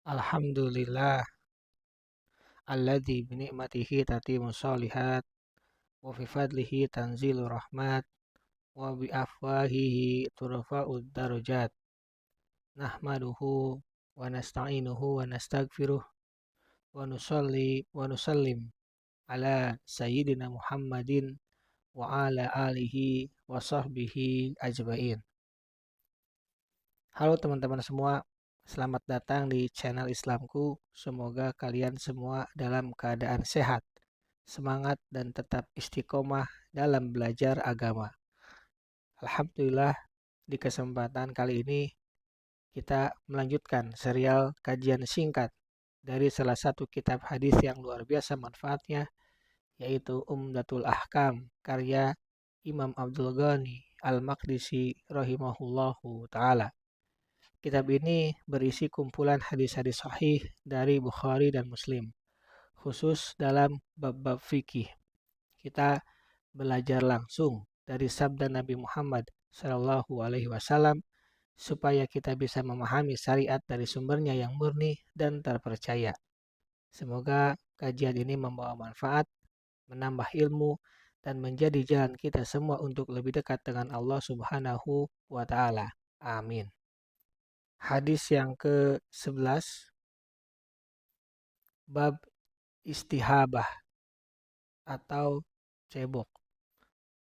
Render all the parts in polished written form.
Alhamdulillah alladzi bi ni'matihi tatimmu shalihat wa fi fadlihi tanzilur rahmat wa bi afwahihi turfa'ud darajat nahmaduhu wa nasta'inuhu wa nastaghfiruh wa nusalli wa nusallim ala sayyidina Muhammadin wa ala alihi wa sahbihi ajmain. Halo teman-teman semua, selamat datang di channel Islamku. Semoga kalian semua dalam keadaan sehat, semangat, dan tetap istiqomah dalam belajar agama. Alhamdulillah, di kesempatan kali ini kita melanjutkan serial kajian singkat dari salah satu kitab hadis yang luar biasa manfaatnya, yaitu Umdatul Ahkam karya Imam Abdul Ghani Al-Maqdisi rahimahullahu ta'ala. Kitab ini berisi kumpulan hadis-hadis sahih dari Bukhari dan Muslim, khusus dalam bab-bab fikih. Kita belajar langsung dari sabda Nabi Muhammad Shallallahu Alaihi Wasallam supaya kita bisa memahami syariat dari sumbernya yang murni dan terpercaya. Semoga kajian ini membawa manfaat, menambah ilmu, dan menjadi jalan kita semua untuk lebih dekat dengan Allah Subhanahu wa Ta'ala. Amin. Hadis yang ke-11, bab istihabah atau cebok.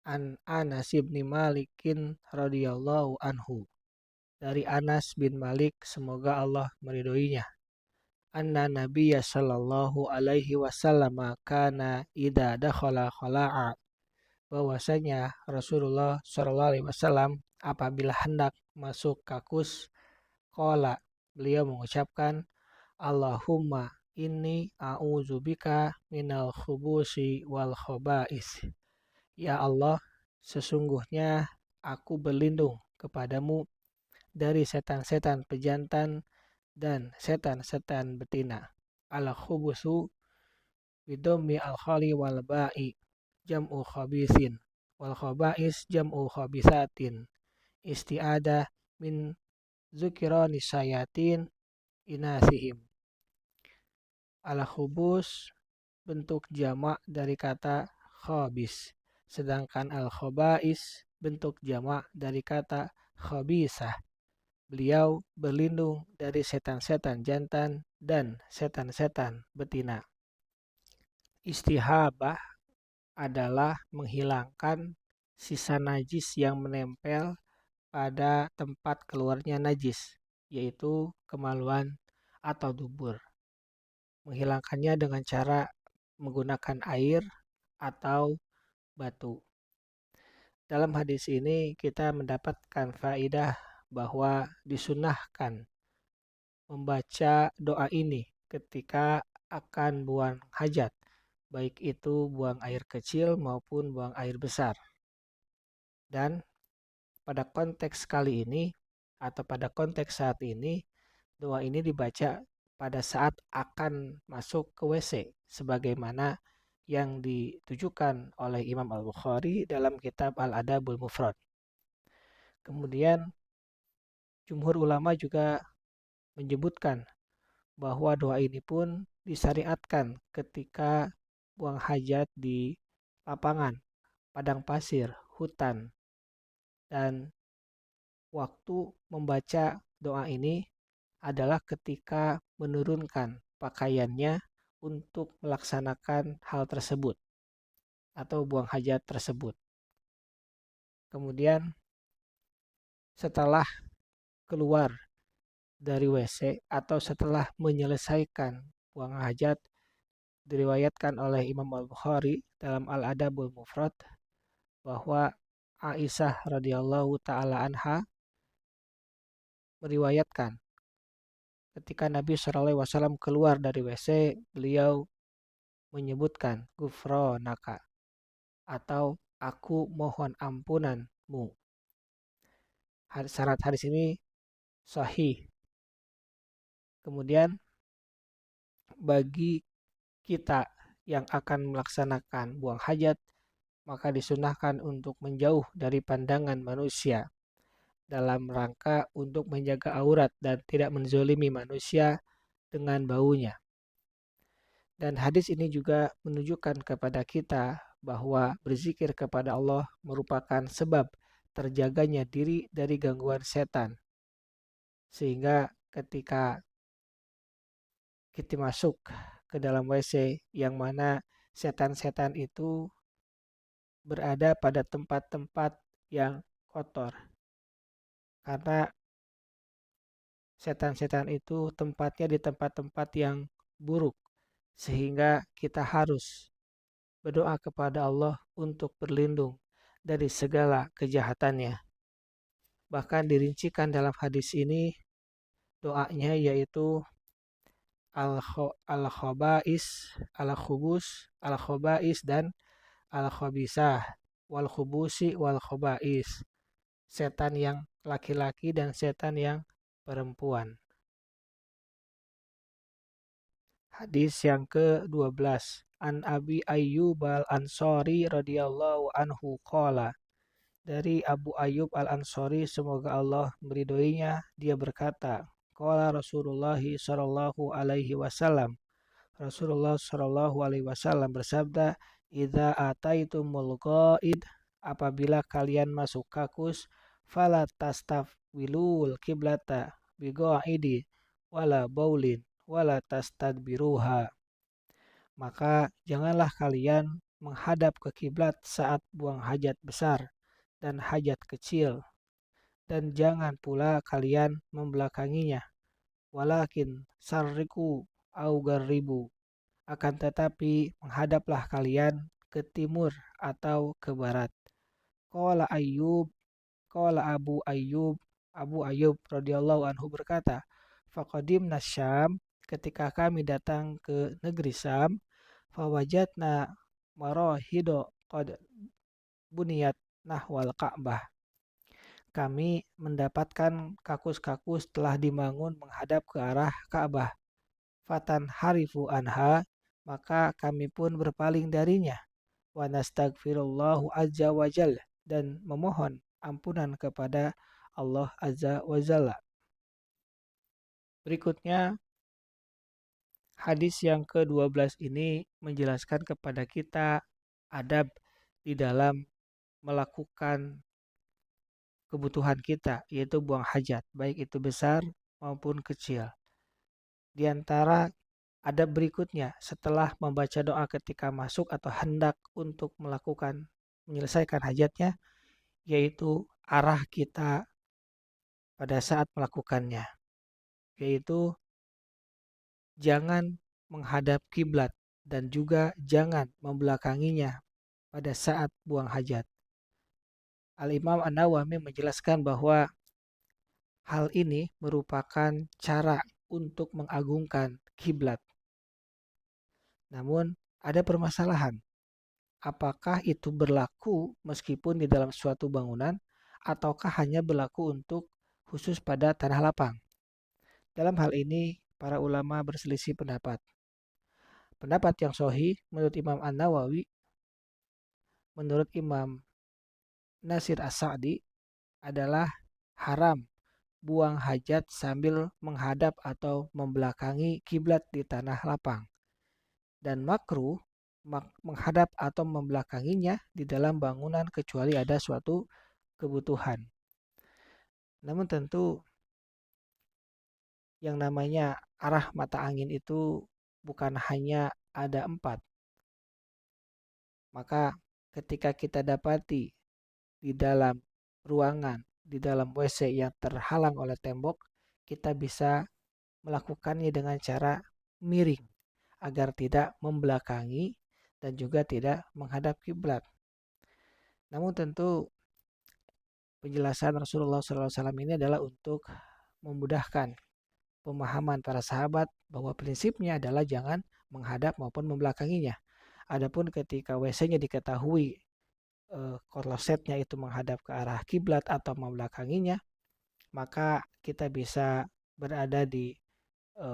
An Anas bin Malikin radhiyallahu anhu. Dari Anas bin Malik, semoga Allah meridhoinya. Anna Nabiyya sallallahu alaihi wasallam kana idza dakhala khala'a. Bahwasanya Rasulullah sallallahu alaihi wasallam apabila hendak masuk kakus, qala, beliau mengucapkan, Allahumma inni a'udzubika minal khubusi wal khaba'is. Ya Allah, sesungguhnya aku berlindung kepadamu dari setan-setan pejantan dan setan-setan betina. Al khubusu bidommi al khali wal ba'i jam'u khabisin wal khaba'is jam'u khabisatin. Isti'adah min zukirani sayatin inasihim. Al-khubus bentuk jamak dari kata khabis, sedangkan al-khabais bentuk jamak dari kata khabisah. Beliau berlindung dari setan-setan jantan dan setan-setan betina. Istihabah adalah menghilangkan sisa najis yang menempel pada tempat keluarnya najis, yaitu kemaluan atau dubur. Menghilangkannya dengan cara menggunakan air atau batu. Dalam hadis ini kita mendapatkan faedah bahwa disunahkan membaca doa ini ketika akan buang hajat, baik itu buang air kecil maupun buang air besar. Dan pada konteks kali ini atau pada konteks saat ini, doa ini dibaca pada saat akan masuk ke WC, sebagaimana yang ditujukan oleh Imam Al-Bukhari dalam kitab Al-Adabul Mufrad. Kemudian jumhur ulama juga menyebutkan bahwa doa ini pun disyariatkan ketika buang hajat di lapangan, padang pasir, hutan. Dan waktu membaca doa ini adalah ketika menurunkan pakaiannya untuk melaksanakan hal tersebut atau buang hajat tersebut. Kemudian setelah keluar dari WC atau setelah menyelesaikan buang hajat, diriwayatkan oleh Imam Al-Bukhari dalam Al-Adabul Mufrad bahwa Aisyah radhiyallahu taala anha meriwayatkan ketika Nabi SAW keluar dari WC, beliau menyebutkan gufronaka atau aku mohon ampunanmu. Syarat hadis ini sahih. Kemudian bagi kita yang akan melaksanakan buang hajat, maka disunahkan untuk menjauh dari pandangan manusia dalam rangka untuk menjaga aurat dan tidak menzolimi manusia dengan baunya. Dan hadis ini juga menunjukkan kepada kita bahwa berzikir kepada Allah merupakan sebab terjaganya diri dari gangguan setan. Sehingga ketika kita masuk ke dalam WC yang mana setan-setan itu berada pada tempat-tempat yang kotor. Karena setan-setan itu tempatnya di tempat-tempat yang buruk. Sehingga kita harus berdoa kepada Allah untuk berlindung dari segala kejahatannya. Bahkan dirincikan dalam hadis ini doanya yaitu al-khaba'is, al-khubus, al-khaba'is dan al-khabisah, wal khubusi wal khaba'is. Setan yang laki-laki dan setan yang perempuan. Hadis yang ke-12. An Abi Ayyub al-Ansari radhiyallahu anhu qala. Dari Abu Ayyub al-Ansari semoga Allah meridhoinya, dia berkata, qala Rasulullah sallallahu alaihi wasallam. Rasulullah sallallahu alaihi wasallam bersabda, "Idza ataitumul ghaid, apabila kalian masuk kakus, fala tastafwilul kiblata bighaidi wala baulin wala tastadbiruha." Maka janganlah kalian menghadap ke kiblat saat buang hajat besar dan hajat kecil, dan jangan pula kalian membelakanginya. Walakin sarriku au garribu, akan tetapi menghadaplah kalian ke timur atau ke barat. Qala Ayyub, qala Abu Ayyub radhiyallahu anhu berkata, faqadimna Syam, ketika kami datang ke negeri Syam, fawajadna marahido qad buniyat nahwal Ka'bah. Kami mendapatkan kakus-kakus telah dibangun menghadap ke arah Ka'bah. Fatan harifu anha, maka kami pun berpaling darinya. Wa nastagfirullahu azza wa jal, dan memohon ampunan kepada Allah azza wa jalla. Berikutnya, hadis yang ke-12 ini menjelaskan kepada kita adab di dalam melakukan kebutuhan kita, yaitu buang hajat, baik itu besar maupun kecil. Di antara adab berikutnya setelah membaca doa ketika masuk atau hendak untuk menyelesaikan hajatnya, yaitu arah kita pada saat melakukannya, yaitu jangan menghadap kiblat dan juga jangan membelakanginya pada saat buang hajat. Al-Imam An-Nawawi menjelaskan bahwa hal ini merupakan cara untuk mengagungkan kiblat. Namun ada permasalahan. Apakah itu berlaku meskipun di dalam suatu bangunan ataukah hanya berlaku untuk khusus pada tanah lapang? Dalam hal ini para ulama berselisih pendapat. Pendapat yang sahih menurut Imam An-Nawawi, menurut Imam Nasir As-Sa'di adalah haram buang hajat sambil menghadap atau membelakangi kiblat di tanah lapang, dan makruh menghadap atau membelakanginya di dalam bangunan kecuali ada suatu kebutuhan. Namun tentu yang namanya arah mata angin itu bukan hanya ada 4. Maka ketika kita dapati di dalam ruangan, di dalam WC yang terhalang oleh tembok, kita bisa melakukannya dengan cara miring agar tidak membelakangi dan juga tidak menghadap kiblat. Namun tentu penjelasan Rasulullah SAW ini adalah untuk memudahkan pemahaman para sahabat bahwa prinsipnya adalah jangan menghadap maupun membelakanginya. Adapun ketika WC-nya diketahui klosetnya itu menghadap ke arah kiblat atau membelakanginya, maka kita bisa berada di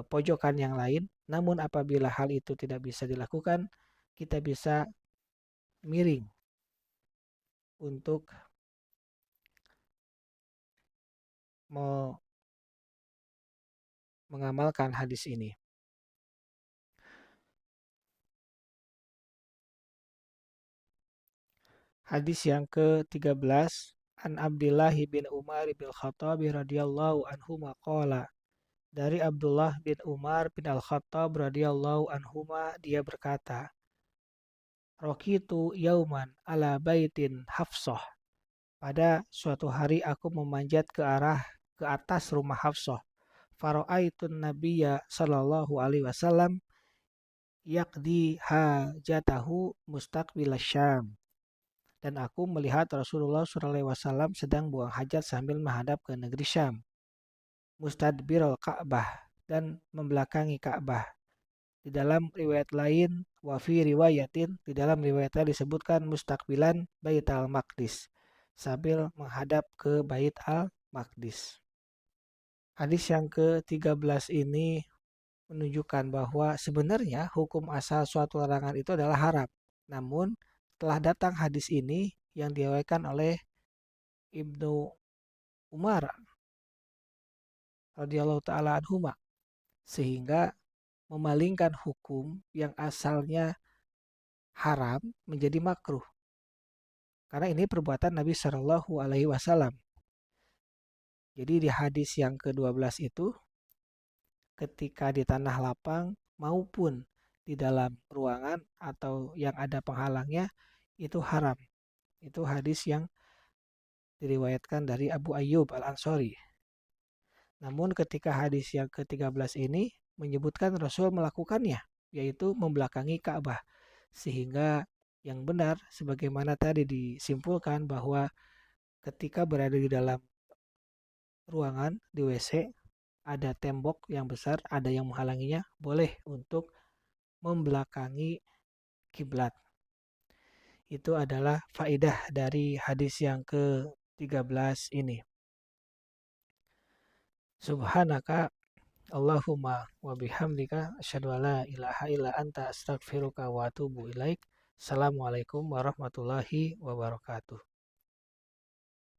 pojokan yang lain. Namun apabila hal itu tidak bisa dilakukan, kita bisa miring untuk mengamalkan hadis ini. Hadis yang ke-13, An Abdullah bin Umar bin Khattab radhiyallahu anhu maqala. Dari Abdullah bin Umar bin Al-Khattab radhiyallahu anhuma dia berkata, Rokitu yauman ala baitin Hafsah. Pada suatu hari aku memanjat ke atas rumah Hafsah. Fara'aitun nabiyya sallallahu alaihi wasallam yaqdi hajatahu mustaqbil Syam. Dan aku melihat Rasulullah SAW sedang buang hajat sambil menghadap ke negeri Syam. Mustadbirul Ka'bah dan membelakangi Ka'bah. Di dalam riwayat lain, wafi riwayatin, di dalam riwayatnya disebutkan mustaqbilan Bait al-Maqdis, sambil menghadap ke Bait al-Maqdis. Hadis yang ke-13 ini menunjukkan bahwa sebenarnya hukum asal suatu larangan itu adalah haram. Namun, telah datang hadis ini yang diriwayatkan oleh Ibnu Umar radhiyallahu taala anhuma sehingga memalingkan hukum yang asalnya haram menjadi makruh. Karena ini perbuatan Nabi Shallallahu alaihi wasallam. Jadi di hadis yang ke-12 itu ketika di tanah lapang maupun di dalam ruangan atau yang ada penghalangnya itu haram. Itu hadis yang diriwayatkan dari Abu Ayyub Al-Ansari. Namun ketika hadis yang ke-13 ini menyebutkan Rasul melakukannya, yaitu membelakangi Ka'bah. Sehingga yang benar sebagaimana tadi disimpulkan bahwa ketika berada di dalam ruangan di WC ada tembok yang besar, ada yang menghalanginya, boleh untuk membelakangi kiblat. Itu adalah faedah dari hadis yang ke-13 ini. Subhanaka Allahumma wa bihamdika asyhadu an la ilaha illa anta astaghfiruka wa atubu ilaik. Assalamualaikum warahmatullahi wabarakatuh.